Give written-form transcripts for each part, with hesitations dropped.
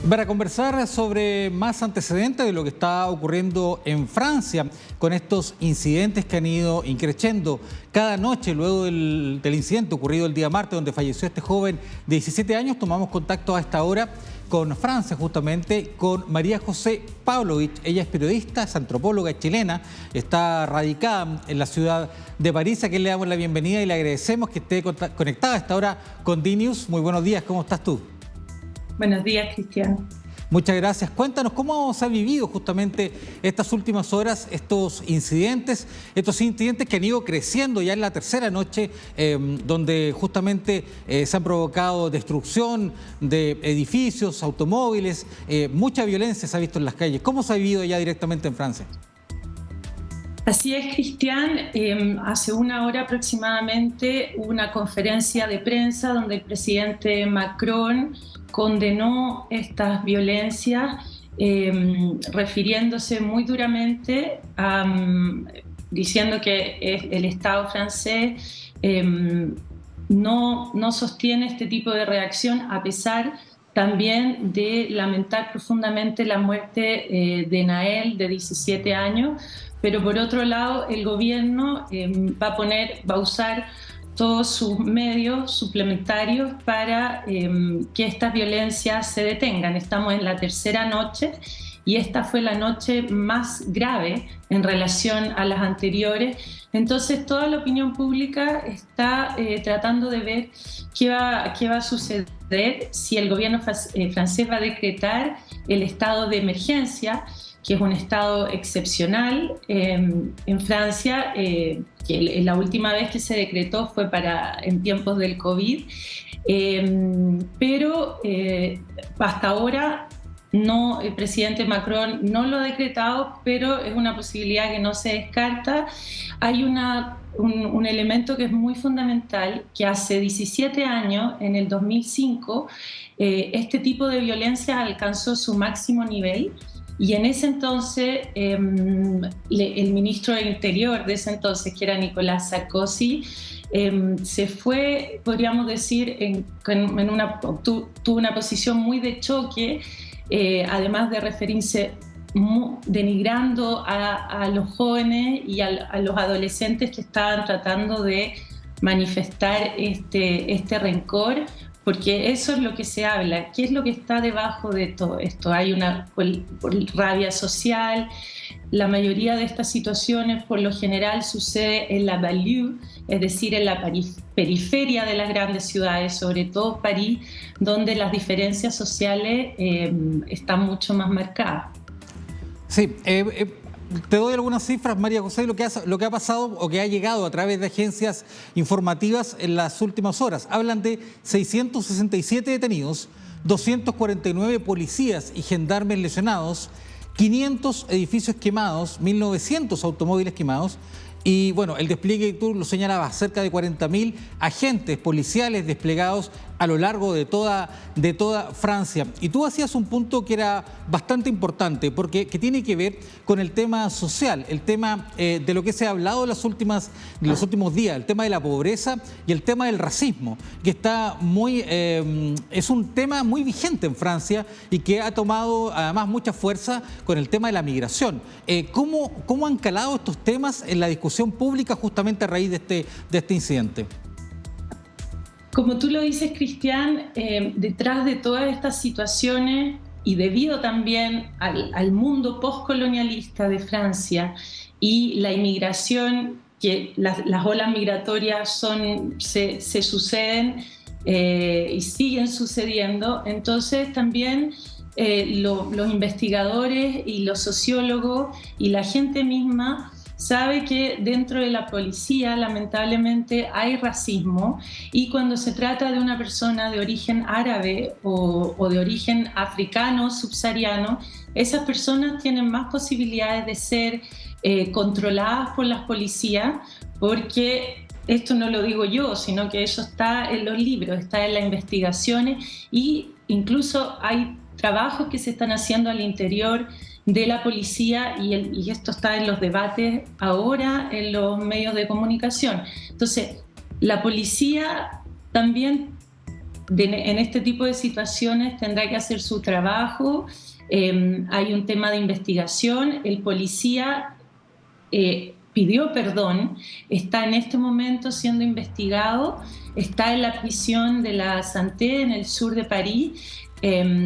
Para conversar sobre más antecedentes de lo que está ocurriendo en Francia con estos incidentes que han ido increciendo cada noche luego del incidente ocurrido el día martes donde falleció este joven de 17 años, tomamos contacto a esta hora con Francia, justamente con María José Pavlovich. Ella es periodista, es antropóloga chilena, está radicada en la ciudad de París, a quien le damos la bienvenida y le agradecemos que esté conectada a esta hora con DNews. Muy buenos días, ¿cómo estás tú? Buenos días, Cristian. Muchas gracias. Cuéntanos cómo se ha vivido justamente estas últimas horas, estos incidentes que han ido creciendo ya en la tercera noche, donde justamente se han provocado destrucción de edificios, automóviles, mucha violencia se ha visto en las calles. ¿Cómo se ha vivido ya directamente en Francia? Así es, Cristian. Hace una hora aproximadamente hubo una conferencia de prensa donde el presidente Macron condenó estas violencias, refiriéndose muy duramente, diciendo que el Estado francés no sostiene este tipo de reacción, a pesar también de lamentar profundamente la muerte de Naël, de 17 años, pero por otro lado el gobierno va a usar todos sus medios suplementarios para que estas violencias se detengan. Estamos en la tercera noche y esta fue la noche más grave en relación a las anteriores. Entonces toda la opinión pública está tratando de ver qué va a suceder si el gobierno francés va a decretar el estado de emergencia, que es un estado excepcional en Francia, que la última vez que se decretó fue en tiempos del COVID, pero hasta ahora el presidente Macron no lo ha decretado, pero es una posibilidad que no se descarta. Hay un elemento que es muy fundamental, que hace 17 años, en el 2005, este tipo de violencia alcanzó su máximo nivel. Y en ese entonces, el ministro del Interior de ese entonces, que era Nicolas Sarkozy, se fue, podríamos decir, tuvo una posición muy de choque, además de referirse denigrando a los jóvenes y a los adolescentes que estaban tratando de manifestar este rencor, porque eso es lo que se habla. ¿Qué es lo que está debajo de todo esto? Hay una rabia social. La mayoría de estas situaciones, por lo general, sucede en la banlieue, es decir, en la periferia de las grandes ciudades, sobre todo París, donde las diferencias sociales están mucho más marcadas. Sí, te doy algunas cifras, María José, lo que ha pasado o que ha llegado a través de agencias informativas en las últimas horas. Hablan de 667 detenidos, 249 policías y gendarmes lesionados, 500 edificios quemados, 1.900 automóviles quemados. Y bueno, el despliegue, tú lo señalabas, cerca de 40.000 agentes policiales desplegados a lo largo de toda Francia. Y tú hacías un punto que era bastante importante, porque que tiene que ver con el tema social, el tema de lo que se ha hablado en los últimos días, el tema de la pobreza y el tema del racismo, que está es un tema muy vigente en Francia y que ha tomado además mucha fuerza con el tema de la migración. ¿Cómo han calado estos temas en la discusión pública justamente a raíz de este incidente? Como tú lo dices, Cristian, detrás de todas estas situaciones y debido también al mundo postcolonialista de Francia y la inmigración, que las olas migratorias se suceden y siguen sucediendo, entonces también los investigadores y los sociólogos y la gente misma sabe que dentro de la policía lamentablemente hay racismo, y cuando se trata de una persona de origen árabe o de origen africano, subsahariano, esas personas tienen más posibilidades de ser controladas por las policías, porque esto no lo digo yo, sino que eso está en los libros, está en las investigaciones, y incluso hay trabajos que se están haciendo al interior de la policía, y esto está en los debates ahora en los medios de comunicación. Entonces, la policía también en este tipo de situaciones tendrá que hacer su trabajo. Hay un tema de investigación. El policía pidió perdón, está en este momento siendo investigado, está en la prisión de la Santé en el sur de París.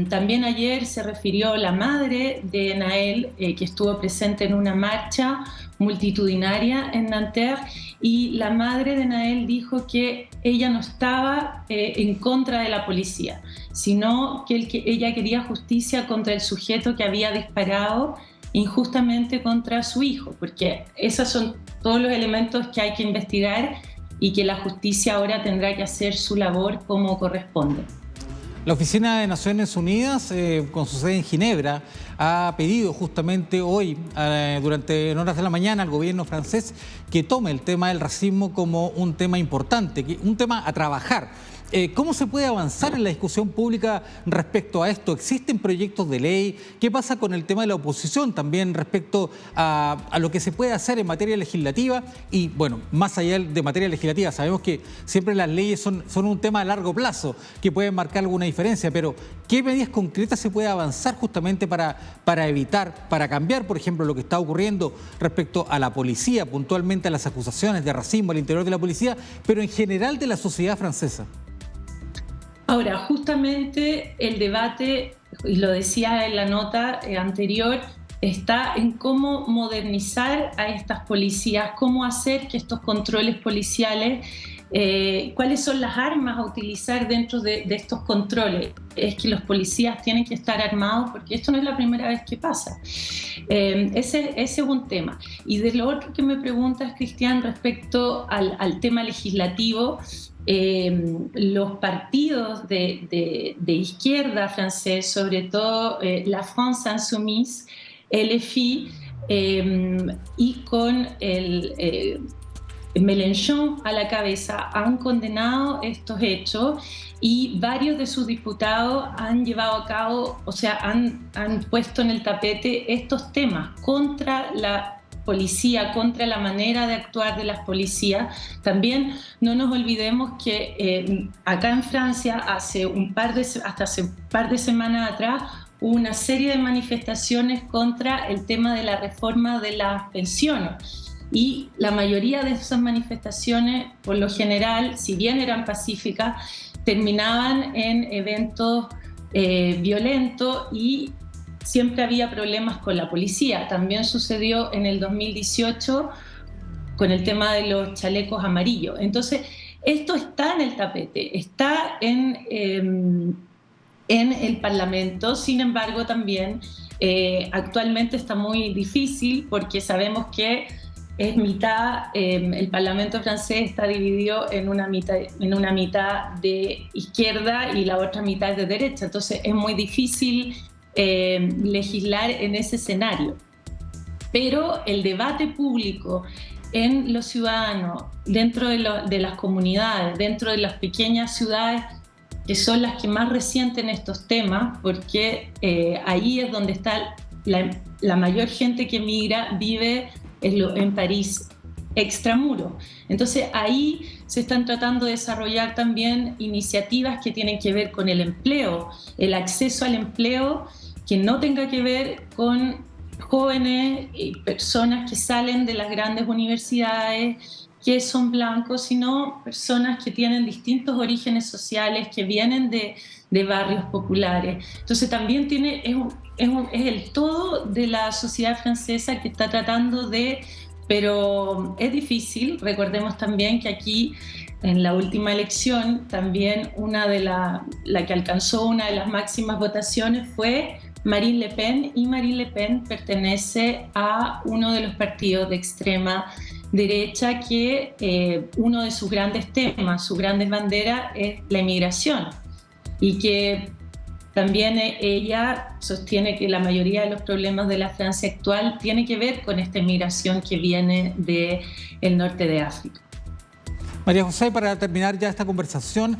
También ayer se refirió la madre de Nahel, que estuvo presente en una marcha multitudinaria en Nanterre, y la madre de Nahel dijo que ella no estaba en contra de la policía, sino que ella quería justicia contra el sujeto que había disparado injustamente contra su hijo, porque esos son todos los elementos que hay que investigar y que la justicia ahora tendrá que hacer su labor como corresponde. La Oficina de Naciones Unidas, con su sede en Ginebra, ha pedido justamente hoy, en horas de la mañana, al gobierno francés que tome el tema del racismo como un tema importante, un tema a trabajar. ¿Cómo se puede avanzar en la discusión pública respecto a esto? ¿Existen proyectos de ley? ¿Qué pasa con el tema de la oposición también respecto a lo que se puede hacer en materia legislativa? Y bueno, más allá de materia legislativa, sabemos que siempre las leyes son un tema a largo plazo que pueden marcar alguna diferencia, pero ¿qué medidas concretas se puede avanzar justamente para evitar, para cambiar, por ejemplo, lo que está ocurriendo respecto a la policía, puntualmente a las acusaciones de racismo al interior de la policía, pero en general de la sociedad francesa? Ahora, justamente el debate, y lo decía en la nota anterior, está en cómo modernizar a estas policías, cómo hacer que estos controles policiales, cuáles son las armas a utilizar dentro de estos controles. Es que los policías tienen que estar armados, porque esto no es la primera vez que pasa. Ese es un tema. Y de lo otro que me preguntas, Cristian, respecto al tema legislativo, los partidos de izquierda francés, sobre todo la France Insoumise, LFI, y con Mélenchon a la cabeza, han condenado estos hechos, y varios de sus diputados han llevado a cabo, o sea, han puesto en el tapete estos temas contra la policía, contra la manera de actuar de las policías. También no nos olvidemos que acá en Francia hasta hace un par de semanas atrás hubo una serie de manifestaciones contra el tema de la reforma de las pensiones, y la mayoría de esas manifestaciones, por lo general, si bien eran pacíficas, terminaban en eventos violentos, y siempre había problemas con la policía. También sucedió en el 2018 con el tema de los chalecos amarillos. Entonces, esto está en el tapete, está en el Parlamento. Sin embargo, también actualmente está muy difícil, porque sabemos que es mitad, el Parlamento francés está dividido en una mitad de izquierda y la otra mitad de derecha. Entonces, es muy difícil legislar en ese escenario. Pero el debate público en los ciudadanos, dentro de las comunidades, dentro de las pequeñas ciudades, que son las que más resienten estos temas, porque ahí es donde está la mayor gente que migra, vive en París extramuro. Entonces ahí se están tratando de desarrollar también iniciativas que tienen que ver con el empleo, el acceso al empleo, que no tenga que ver con jóvenes y personas que salen de las grandes universidades, que son blancos, sino personas que tienen distintos orígenes sociales, que vienen de barrios populares. Entonces también es el todo de la sociedad francesa que está tratando pero es difícil. Recordemos también que aquí, en la última elección, también la que alcanzó una de las máximas votaciones fue Marine Le Pen, y Marine Le Pen pertenece a uno de los partidos de extrema derecha que uno de sus grandes temas, sus grandes banderas es la inmigración, y que también ella sostiene que la mayoría de los problemas de la Francia actual tiene que ver con esta inmigración que viene del norte de África. María José, para terminar ya esta conversación,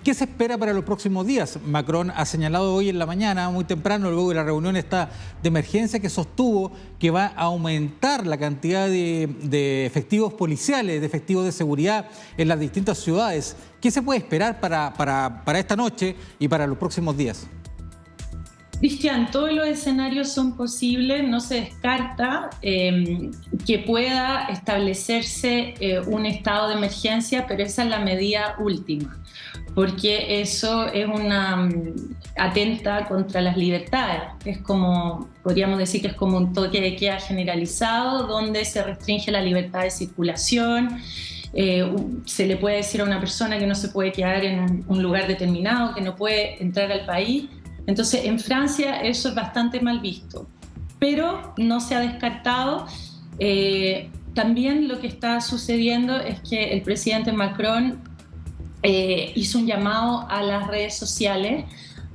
¿qué se espera para los próximos días? Macron ha señalado hoy en la mañana, muy temprano, luego de la reunión esta de emergencia, que sostuvo que va a aumentar la cantidad de efectivos policiales, de efectivos de seguridad en las distintas ciudades. ¿Qué se puede esperar para esta noche y para los próximos días? Cristian, todos los escenarios son posibles, no se descarta que pueda establecerse un estado de emergencia, pero esa es la medida última, porque eso es una atenta contra las libertades. Es como, podríamos decir que es como un toque de queda generalizado, donde se restringe la libertad de circulación. Se le puede decir a una persona que no se puede quedar en un lugar determinado, que no puede entrar al país. Entonces, en Francia eso es bastante mal visto, pero no se ha descartado. También lo que está sucediendo es que el presidente Macron hizo un llamado a las redes sociales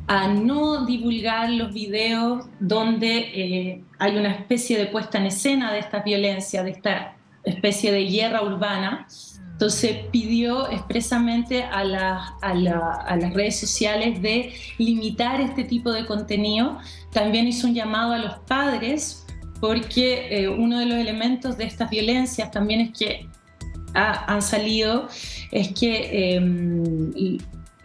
a no divulgar los videos donde hay una especie de puesta en escena de esta violencia, de esta especie de guerra urbana. Entonces pidió expresamente a las redes sociales de limitar este tipo de contenido. También hizo un llamado a los padres, porque uno de los elementos de estas violencias también es que han salido, es que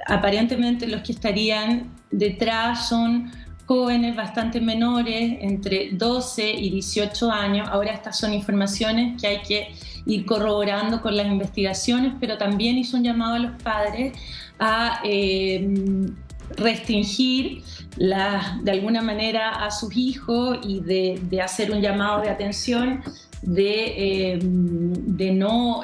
aparentemente los que estarían detrás son jóvenes bastante menores, entre 12 y 18 años. Ahora estas son informaciones que hay que ir corroborando con las investigaciones, pero también hizo un llamado a los padres a restringir de alguna manera a sus hijos y de hacer un llamado de atención de no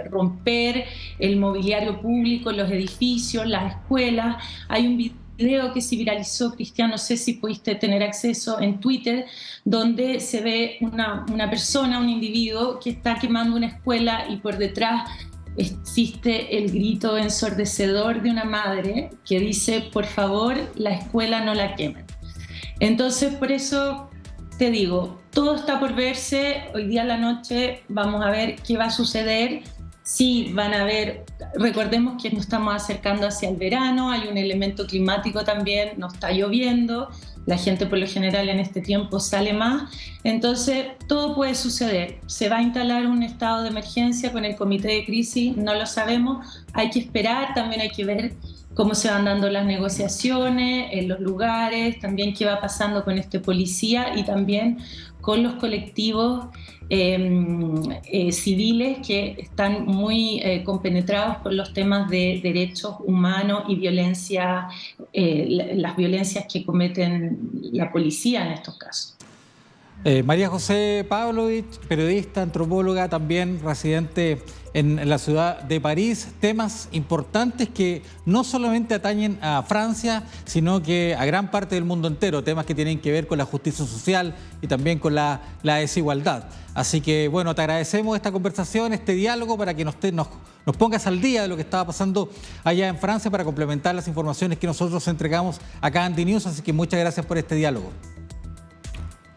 romper el mobiliario público, los edificios, las escuelas. Hay un video que se viralizó, Cristian, no sé si pudiste tener acceso en Twitter, donde se ve una persona, un individuo que está quemando una escuela y por detrás existe el grito ensordecedor de una madre que dice: por favor, la escuela no la quemen. Entonces, por eso te digo, todo está por verse. Hoy día a la noche vamos a ver qué va a suceder. Sí, van a haber, recordemos que nos estamos acercando hacia el verano, hay un elemento climático también, no está lloviendo, la gente por lo general en este tiempo sale más, entonces todo puede suceder. Se va a instalar un estado de emergencia con el comité de crisis, no lo sabemos, hay que esperar, también hay que ver cómo se van dando las negociaciones en los lugares, también qué va pasando con este policía y también con los colectivos civiles que están muy compenetrados con los temas de derechos humanos y violencia, las violencias que cometen la policía en estos casos. María José Pavlovich, periodista, antropóloga, también residente en la ciudad de París. Temas importantes que no solamente atañen a Francia, sino que a gran parte del mundo entero. Temas que tienen que ver con la justicia social y también con la desigualdad. Así que, bueno, te agradecemos esta conversación, este diálogo, para que nos pongas al día de lo que estaba pasando allá en Francia, para complementar las informaciones que nosotros entregamos acá en DNews. Así que muchas gracias por este diálogo.